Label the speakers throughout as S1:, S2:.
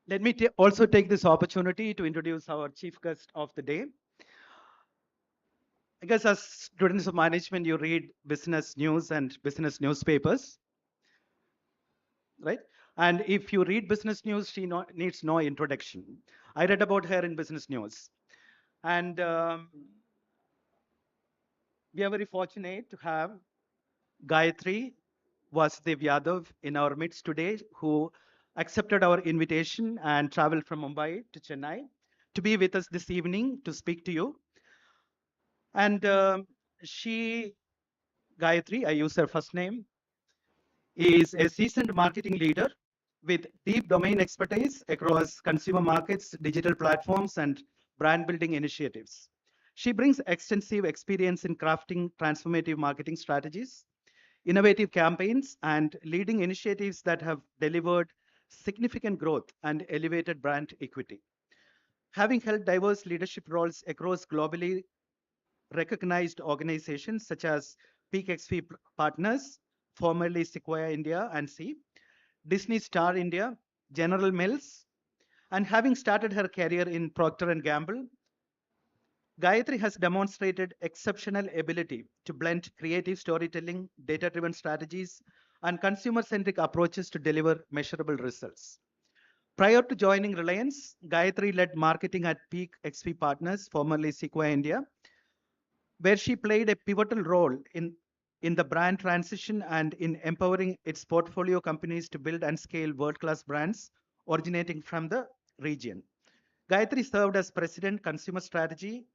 S1: Let me also take this opportunity to introduce our chief guest of the day. I guess as students of management, you read business news and business newspapers, right? And if you read business news, she needs no introduction. I read about her in business news. And we are very fortunate to have Gayatri Vasudev Yadav in our midst today, who accepted our invitation and traveled from Mumbai to Chennai to be with us this evening to speak to you. And she, Gayatri, I use her first name, is a seasoned marketing leader with deep domain expertise across consumer markets, digital platforms, and brand building initiatives. She brings extensive experience in crafting transformative marketing strategies, innovative campaigns, and leading initiatives that have delivered significant growth and elevated brand equity. Having held diverse leadership roles across globally recognized organizations such as Peak XP Partners, formerly Sequoia India and C, Disney Star India, General Mills, and having started her career in Procter and Gamble, Gayatri has demonstrated exceptional ability to blend creative storytelling, data-driven strategies, and consumer-centric approaches to deliver measurable results. Prior to joining Reliance, Gayatri led marketing at Peak XP Partners, formerly Sequoia India, where she played a pivotal role in the brand transition and in empowering its portfolio companies to build and scale world-class brands originating from the region. Gayatri served as President Consumer Strategy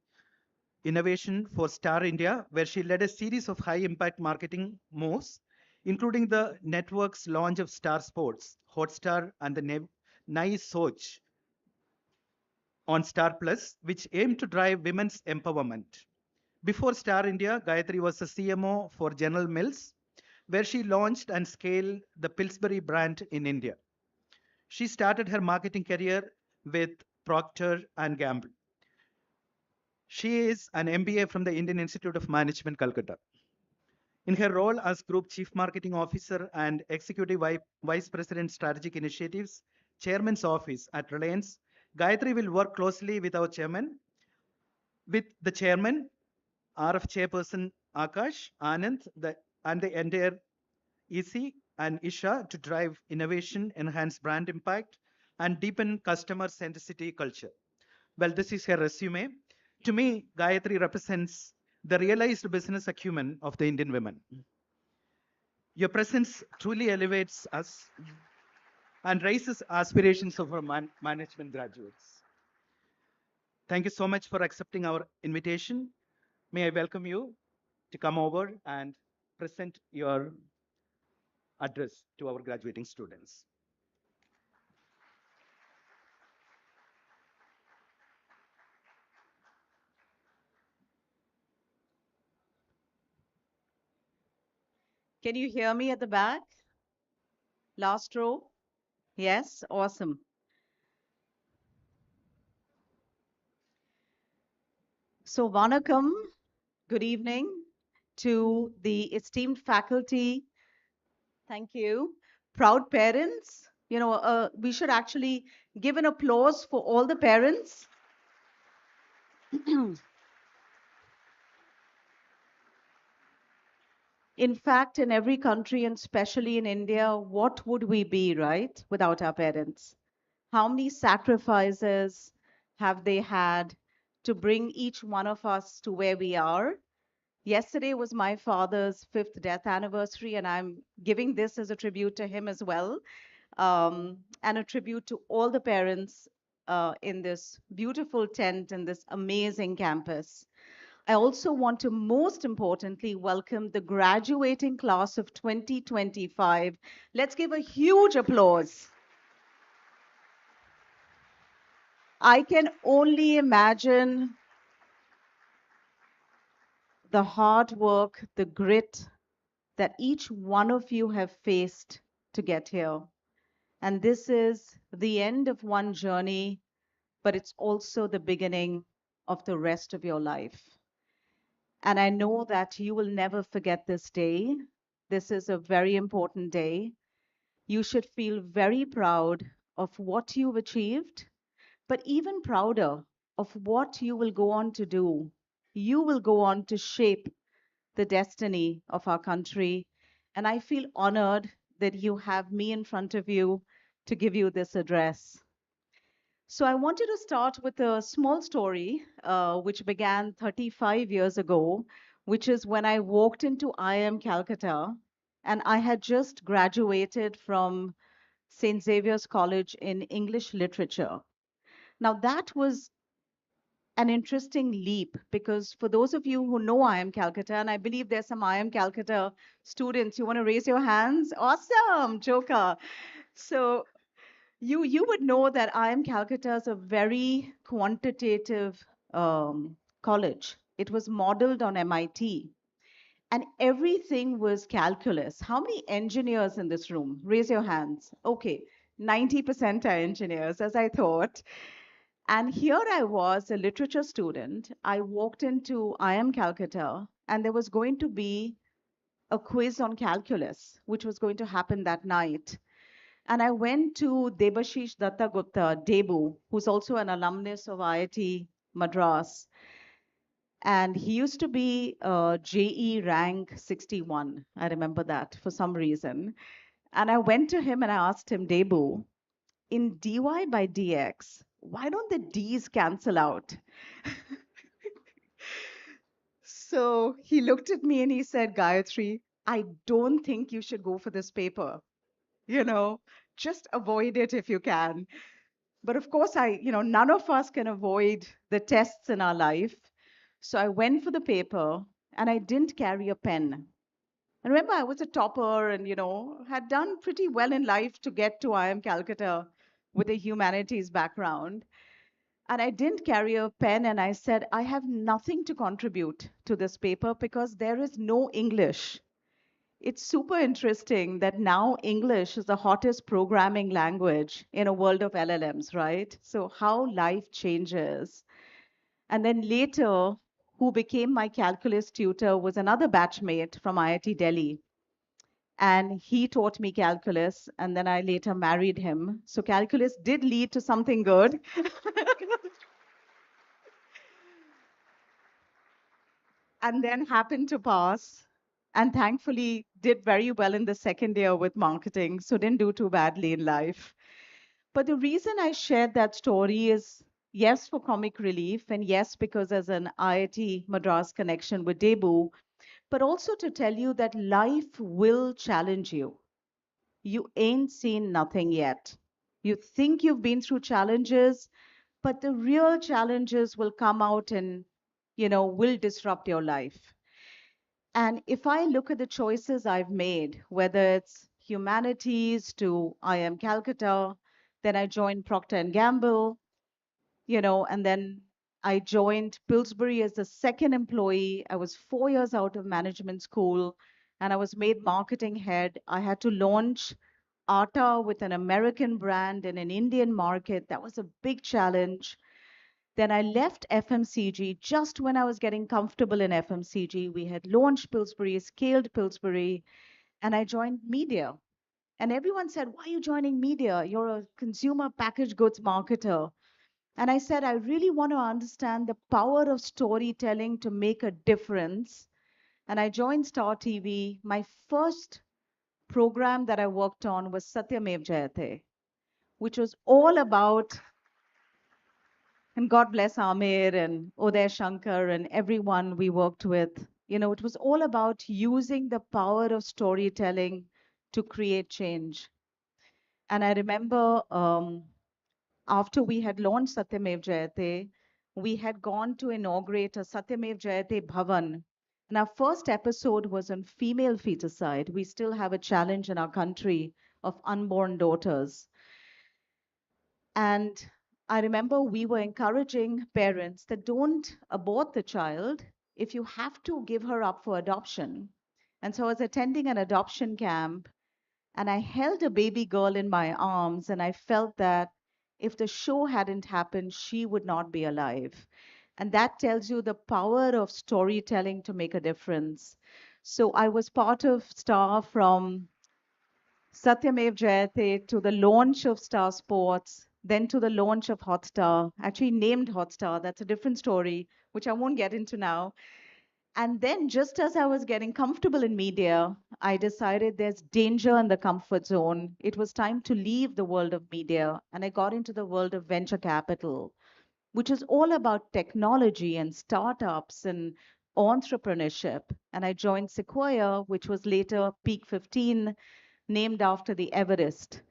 S1: Innovation for Star India, where she led a series of high impact marketing moves, including the network's launch of Star Sports, Hotstar, and the Nai Soch on Star Plus, which aimed to drive women's empowerment. Before Star India, Gayatri was a CMO for General Mills, where she launched and scaled the Pillsbury brand in India. She started her marketing career with Procter and Gamble. She is an MBA from the Indian Institute of Management, Calcutta. In her role as Group Chief Marketing Officer and Executive Vice President Strategic Initiatives, Chairman's Office at Reliance, Gayatri will work closely with our chairman, with the chairman, RF Chairperson Akash, Anand, and the entire EC and Isha to drive innovation, enhance brand impact, and deepen customer centricity culture. Well, this is her resume. To me, Gayatri represents the realized business acumen of the Indian women. Your presence truly elevates us and raises aspirations of our management graduates. Thank you so much for accepting our invitation. May I welcome you to come over and present your address to our graduating students.
S2: Can you hear me at the back? Last row? Yes, awesome. So, Vanakkam, good evening to the esteemed faculty. Thank you. Proud parents. We should actually give an applause for all the parents. In fact, in every country, and especially in India, what would we be, right, without our parents? How many sacrifices have they had to bring each one of us to where we are? Yesterday was my father's 5th death anniversary, and I'm giving this as a tribute to him as well, and a tribute to all the parents in this beautiful tent in this amazing campus. I also want to most importantly welcome the graduating class of 2025. Let's give a huge applause. I can only imagine the hard work, the grit that each one of you have faced to get here. And this is the end of one journey, but it's also the beginning of the rest of your life. And I know that you will never forget this day. This is a very important day. You should feel very proud of what you've achieved, but even prouder of what you will go on to do. You will go on to shape the destiny of our country. And I feel honored that you have me in front of you to give you this address. So I wanted to start with a small story, which began 35 years ago, which is when I walked into IIM Calcutta, and I had just graduated from St. Xavier's College in English Literature. Now, that was an interesting leap because for those of you who know IIM Calcutta, and I believe there's some IIM Calcutta students, you want to raise your hands? Awesome, Joker. So you would know that IIM Calcutta is a very quantitative college. It was modeled on MIT, and everything was calculus. How many engineers in this room? Raise your hands. Okay, 90% are engineers, as I thought. And here I was, a literature student. I walked into IIM Calcutta, and there was going to be a quiz on calculus, which was going to happen that night. And I went to Debashish Dattagupta, Debu, who's also an alumnus of IIT Madras. And he used to be JE rank 61. I remember that for some reason. And I went to him and I asked him, Debu, in dy by dx, why don't the d's cancel out? So he looked at me and he said, Gayatri, I don't think you should go for this paper. You know, just avoid it if you can. But of course, none of us can avoid the tests in our life. So I went for the paper and I didn't carry a pen. And remember, I was a topper and, had done pretty well in life to get to IIM Calcutta with a humanities background. And I didn't carry a pen and I said, I have nothing to contribute to this paper because there is no English. It's super interesting that now English is the hottest programming language in a world of LLMs, right? So, how life changes. And then later, who became my calculus tutor was another batchmate from IIT Delhi. And he taught me calculus, and then I later married him. So, calculus did lead to something good. And then happened to pass. And thankfully, did very well in the second year with marketing. So, didn't do too badly in life. But the reason I shared that story is yes, for comic relief, and yes, because as an IIT Madras connection with Debu, but also to tell you that life will challenge you. You ain't seen nothing yet. You think you've been through challenges, but the real challenges will come out and, will disrupt your life. And if I look at the choices I've made, whether it's humanities to IIM Calcutta, then I joined Procter and Gamble, and then I joined Pillsbury as the second employee. I was 4 years out of management school and I was made marketing head. I had to launch Atta with an American brand in an Indian market. That was a big challenge. Then I left FMCG just when I was getting comfortable in FMCG. We had launched Pillsbury, scaled Pillsbury, and I joined media. And everyone said, why are you joining media? You're a consumer packaged goods marketer. And I said, I really want to understand the power of storytelling to make a difference. And I joined Star TV. My first program that I worked on was Satyamev Jayate, which was all about, and God bless Amir and Uday Shankar and everyone we worked with. It was all about using the power of storytelling to create change. And I remember after we had launched Satyamev Jayate, we had gone to inaugurate a Satyamev Jayate Bhavan. And our first episode was on female feticide. We still have a challenge in our country of unborn daughters. And I remember we were encouraging parents that don't abort the child if you have to give her up for adoption. And so I was attending an adoption camp and I held a baby girl in my arms and I felt that if the show hadn't happened, she would not be alive. And that tells you the power of storytelling to make a difference. So I was part of Star from Satyamev Jayate to the launch of Star Sports, then to the launch of Hotstar, actually named Hotstar. That's a different story, which I won't get into now. And then, just as I was getting comfortable in media, I decided there's danger in the comfort zone. It was time to leave the world of media, and I got into the world of venture capital, which is all about technology and startups and entrepreneurship. And I joined Sequoia, which was later Peak 15, named after the Everest.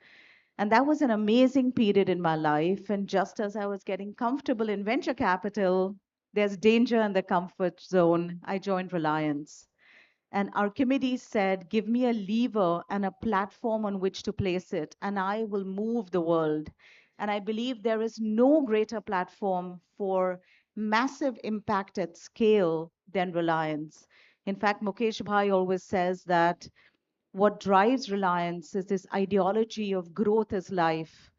S2: And that was an amazing period in my life. And just as I was getting comfortable in venture capital, there's danger in the comfort zone. I joined Reliance. And Archimedes said, give me a lever and a platform on which to place it, and I will move the world. And I believe there is no greater platform for massive impact at scale than Reliance. In fact, Mukesh Bhai always says that what drives Reliance is this ideology of growth as life,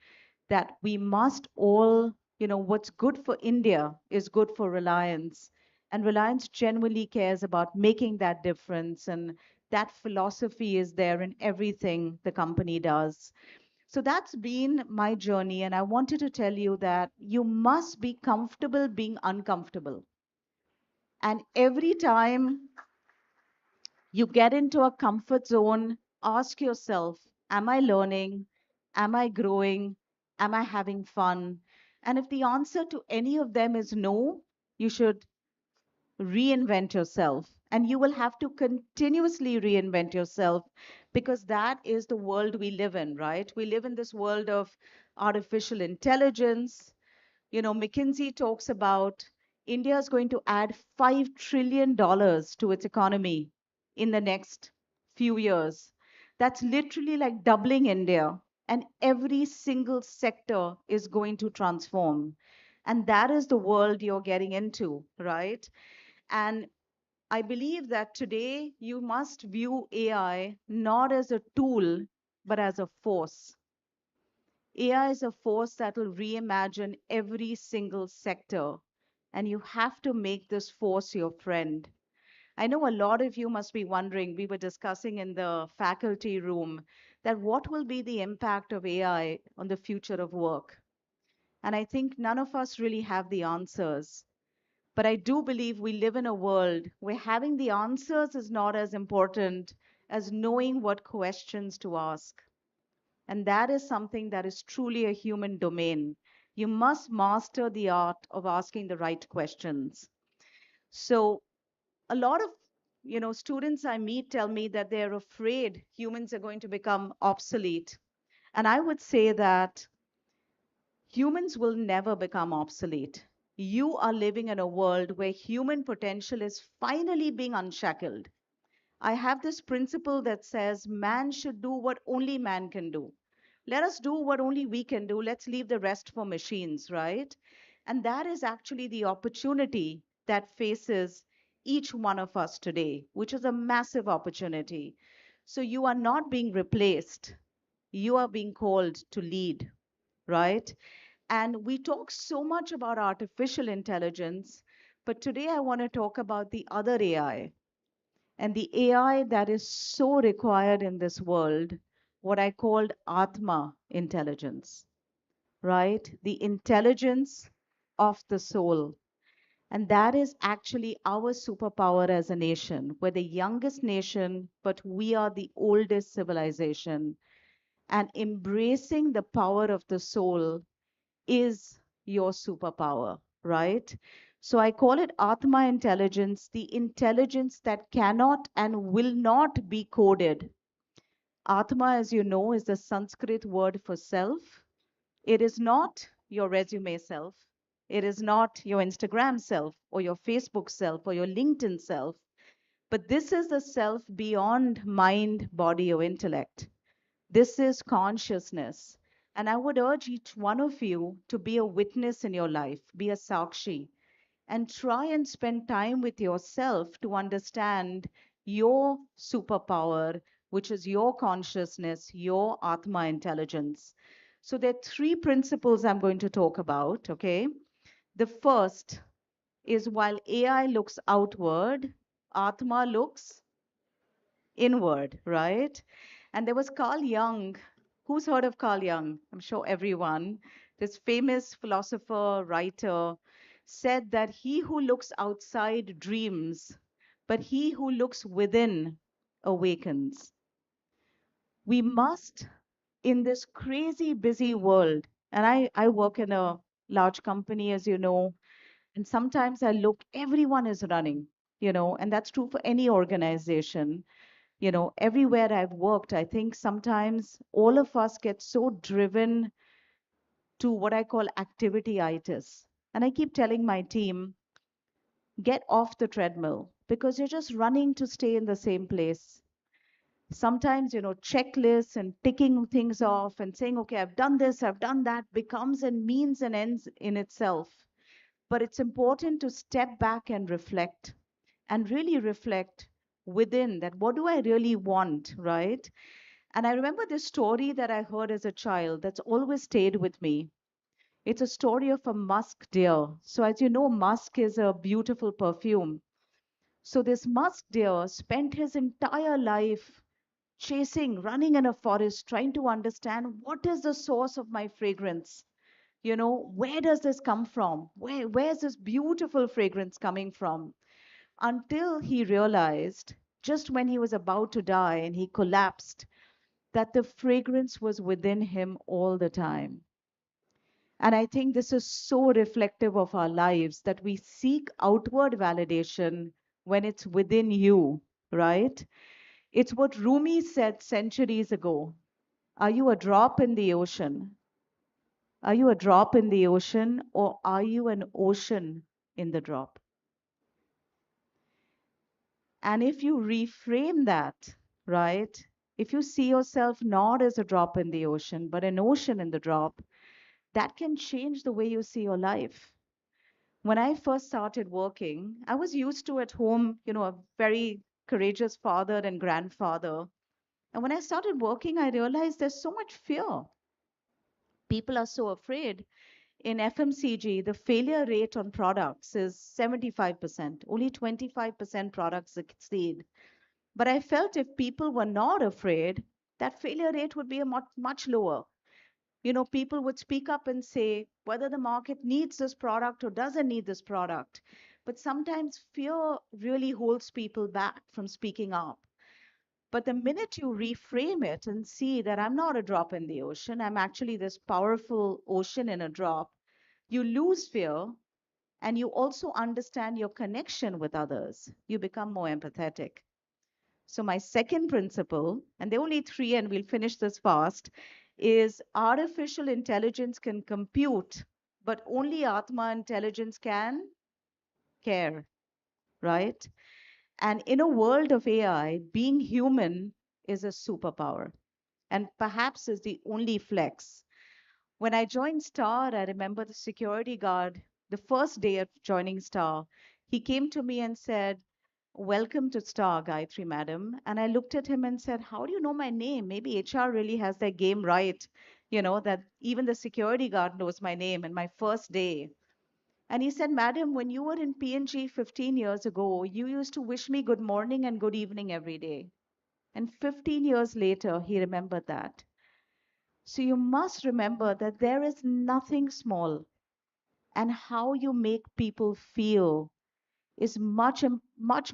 S2: that we must all, what's good for India is good for Reliance. And Reliance genuinely cares about making that difference. And that philosophy is there in everything the company does. So that's been my journey. And I wanted to tell you that you must be comfortable being uncomfortable. And every time you get into a comfort zone, ask yourself, am I learning? Am I growing? Am I having fun? And if the answer to any of them is no, you should reinvent yourself. And you will have to continuously reinvent yourself because that is the world we live in, right? We live in this world of artificial intelligence. McKinsey talks about India is going to add $5 trillion to its economy in the next few years. That's literally like doubling India, and every single sector is going to transform. And that is the world you're getting into, right? And I believe that today you must view AI not as a tool, but as a force. AI is a force that will reimagine every single sector, and you have to make this force your friend. I know a lot of you must be wondering, we were discussing in the faculty room, that what will be the impact of AI on the future of work? And I think none of us really have the answers. But I do believe we live in a world where having the answers is not as important as knowing what questions to ask. And that is something that is truly a human domain. You must master the art of asking the right questions. So a lot of students I meet tell me that they're afraid humans are going to become obsolete. And I would say that humans will never become obsolete. You are living in a world where human potential is finally being unshackled. I have this principle that says man should do what only man can do. Let us do what only we can do. Let's leave the rest for machines, right? And that is actually the opportunity that faces each one of us today, which is a massive opportunity. So you are not being replaced, you are being called to lead, right? And we talk so much about artificial intelligence, but today I want to talk about the other AI, and the AI that is so required in this world, what I called Atma intelligence, right? The intelligence of the soul. And that is actually our superpower as a nation. We're the youngest nation, but we are the oldest civilization. And embracing the power of the soul is your superpower, right? So I call it Atma intelligence, the intelligence that cannot and will not be coded. Atma, as you know, is the Sanskrit word for self. It is not your resume self. It is not your Instagram self or your Facebook self or your LinkedIn self. But this is the self beyond mind, body, or intellect. This is consciousness. And I would urge each one of you to be a witness in your life, be a sakshi, and try and spend time with yourself to understand your superpower, which is your consciousness, your Atma intelligence. So there are three principles I'm going to talk about, okay? The first is while AI looks outward, Atma looks inward, right? And there was Carl Jung. Who's heard of Carl Jung? I'm sure everyone. This famous philosopher, writer, said that he who looks outside dreams, but he who looks within awakens. We must, in this crazy busy world, and I work in a large company, as you know, and sometimes I look, everyone is running, and that's true for any organization. Everywhere I've worked, I think sometimes all of us get so driven to what I call activity-itis. And I keep telling my team, get off the treadmill because you're just running to stay in the same place. Sometimes, checklists and ticking things off and saying, okay, I've done this, I've done that becomes and means and ends in itself. But it's important to step back and reflect and really reflect within that, what do I really want, right? And I remember this story that I heard as a child that's always stayed with me. It's a story of a musk deer. So, as you know, musk is a beautiful perfume. So, this musk deer spent his entire life chasing, running in a forest, trying to understand what is the source of my fragrance. Where does this come from? Where's this beautiful fragrance coming from? Until he realized, just when he was about to die and he collapsed, that the fragrance was within him all the time. And I think this is so reflective of our lives that we seek outward validation when it's within you, right? It's what Rumi said centuries ago. Are you a drop in the ocean? Are you a drop in the ocean or are you an ocean in the drop? And if you reframe that, right? If you see yourself not as a drop in the ocean, but an ocean in the drop, that can change the way you see your life. When I first started working, I was used to at home, a very courageous father and grandfather. And when I started working, I realized there's so much fear. People are so afraid. In FMCG, the failure rate on products is 75%. Only 25% products succeed. But I felt if people were not afraid, that failure rate would be a much, much lower. People would speak up and say whether the market needs this product or doesn't need this product. But sometimes fear really holds people back from speaking up. But the minute you reframe it and see that I'm not a drop in the ocean, I'm actually this powerful ocean in a drop, you lose fear and you also understand your connection with others. You become more empathetic. So, my second principle, and there are only three, and we'll finish this fast, is artificial intelligence can compute, but only Atma intelligence can care, right? And in a world of AI, being human is a superpower and perhaps is the only flex. When I joined Star, I remember the security guard, the first day of joining Star, he came to me and said, welcome to Star, Gayatri Madam. And I looked at him and said, how do you know my name? Maybe HR really has their game right, that even the security guard knows my name and my first day. And he said, Madam, when you were in P&G 15 years ago, you used to wish me good morning and good evening every day. And 15 years later, he remembered that. So you must remember that there is nothing small, and how you make people feel is much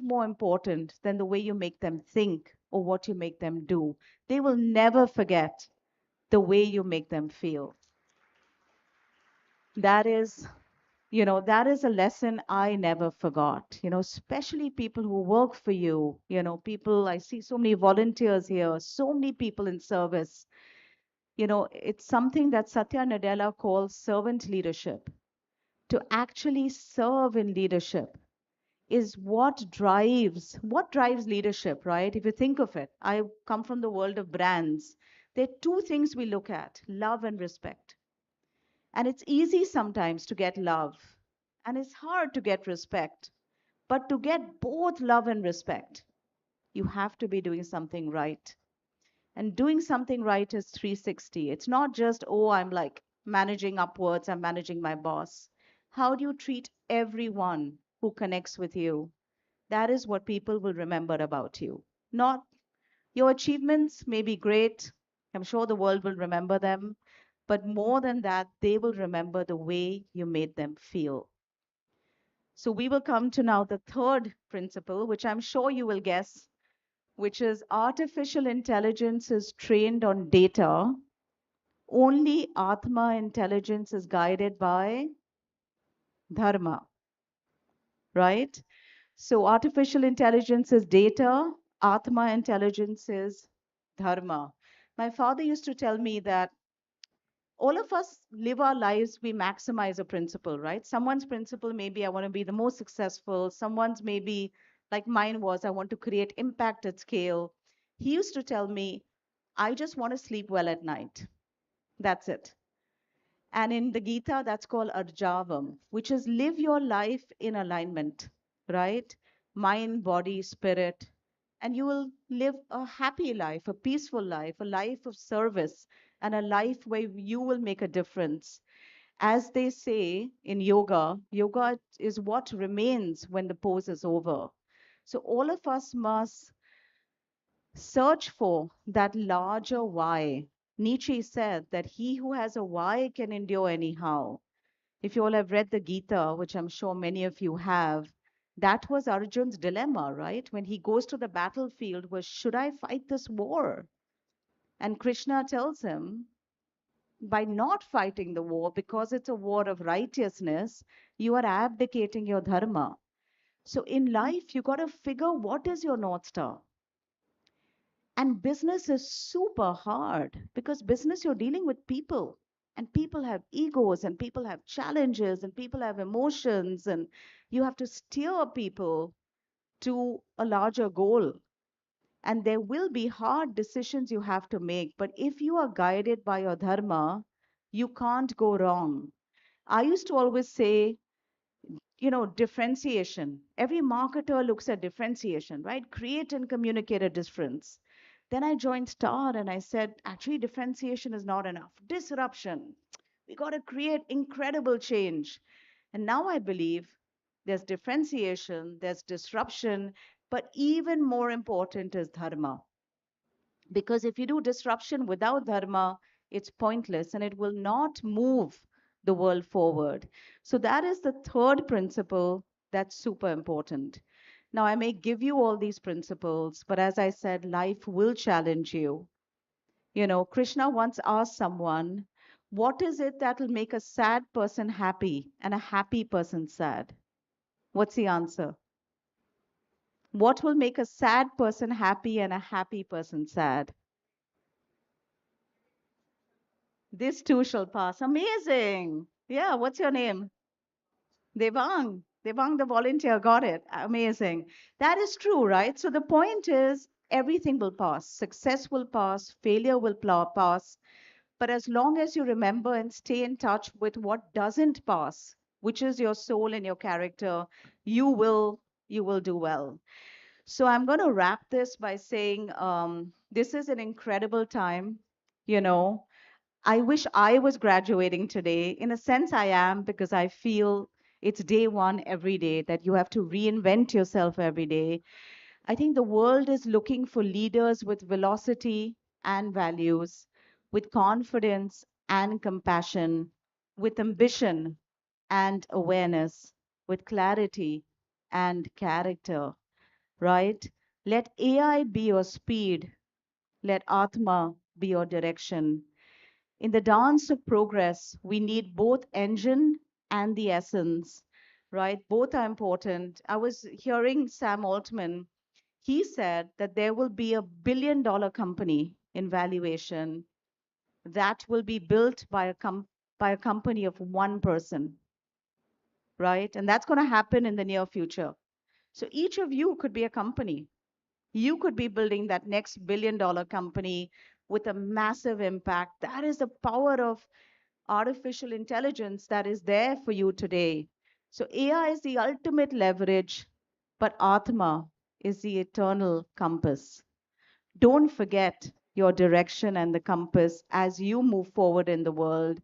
S2: more important than the way you make them think or what you make them do. They will never forget the way you make them feel. That is, that is a lesson I never forgot. Especially people who work for you, people, I see so many volunteers here, so many people in service. It's something that Satya Nadella calls servant leadership. To actually serve in leadership is what drives leadership, right? If you think of it, I come from the world of brands. There are two things we look at: love and respect. And it's easy sometimes to get love, and it's hard to get respect. But to get both love and respect, you have to be doing something right. And doing something right is 360. It's not just, oh, I'm like managing upwards, I'm managing my boss. How do you treat everyone who connects with you? That is what people will remember about you. Not, Your achievements may be great. I'm sure the world will remember them. But more than that, they will remember the way you made them feel. So we will come to now the third principle, which I'm sure you will guess, which is artificial intelligence is trained on data. Only Atma intelligence is guided by dharma, right? So artificial intelligence is data, Atma intelligence is dharma. My father used to tell me that all of us live our lives, we maximize a principle, right? Someone's principle maybe I want to be the most successful, someone's maybe like mine was I want to create impact at scale. He used to tell me, I just want to sleep well at night. That's it. And in the Gita, that's called Arjavam, which is live your life in alignment, right? Mind, body, spirit. And you will live a happy life, a peaceful life, a life of service, and a life where you will make a difference. As they say in yoga, yoga is what remains when the pose is over. So all of us must search for that larger why. Nietzsche said that he who has a why can endure anyhow. If you all have read the Gita, which I'm sure many of you have, that was Arjun's dilemma, right? When he goes to the battlefield, was should I fight this war? And Krishna tells him, by not fighting the war, because it's a war of righteousness, you are abdicating your dharma. So in life, you got to figure what is your North Star. And business is super hard because business, you're dealing with people, and people have egos, and people have challenges, and people have emotions, and you have to steer people to a larger goal. And there will be hard decisions you have to make. But if you are guided by your dharma, you can't go wrong. I used to always say, differentiation. Every marketer looks at differentiation, right? Create and communicate a difference. Then I joined Star and I said, actually, differentiation is not enough. Disruption. We got to create incredible change. And now I believe there's differentiation, there's disruption, but even more important is dharma. Because if you do disruption without dharma, it's pointless and it will not move the world forward. So, that is the third principle that's super important. Now, I may give you all these principles, but as I said, life will challenge you. Krishna once asked someone, what is it that will make a sad person happy and a happy person sad? What's the answer? What will make a sad person happy and a happy person sad? This too shall pass. Amazing. Yeah, what's your name? Devang. Devang, the volunteer, got it. Amazing. That is true, right? So the point is everything will pass. Success will pass, failure will pass. But as long as you remember and stay in touch with what doesn't pass, which is your soul and your character, you will do well. So I'm going to wrap this by saying this is an incredible time. You know, I wish I was graduating today. In a sense, I am because I feel it's day one every day that you have to reinvent yourself every day. I think the world is looking for leaders with velocity and values, with confidence and compassion, with ambition and awareness, with clarity and character, right? Let AI be your speed, let Atma be your direction. In the dance of progress, we need both engine and the essence, right? Both are important. I was hearing Sam Altman. He said that there will be $1 billion company in valuation that will be built by a company of one person, right? And that's going to happen in the near future. So each of you could be a company. You could be building that next $1 billion company with a massive impact. That is the power of artificial intelligence that is there for you today. So AI is the ultimate leverage, but Atma is the eternal compass. Don't forget your direction and the compass as you move forward in the world.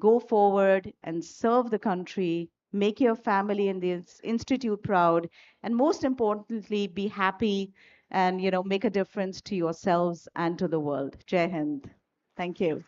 S2: Go forward and serve the country, make your family and the institute proud, and most importantly, be happy and make a difference to yourselves and to the world. Jai Hind. Thank you.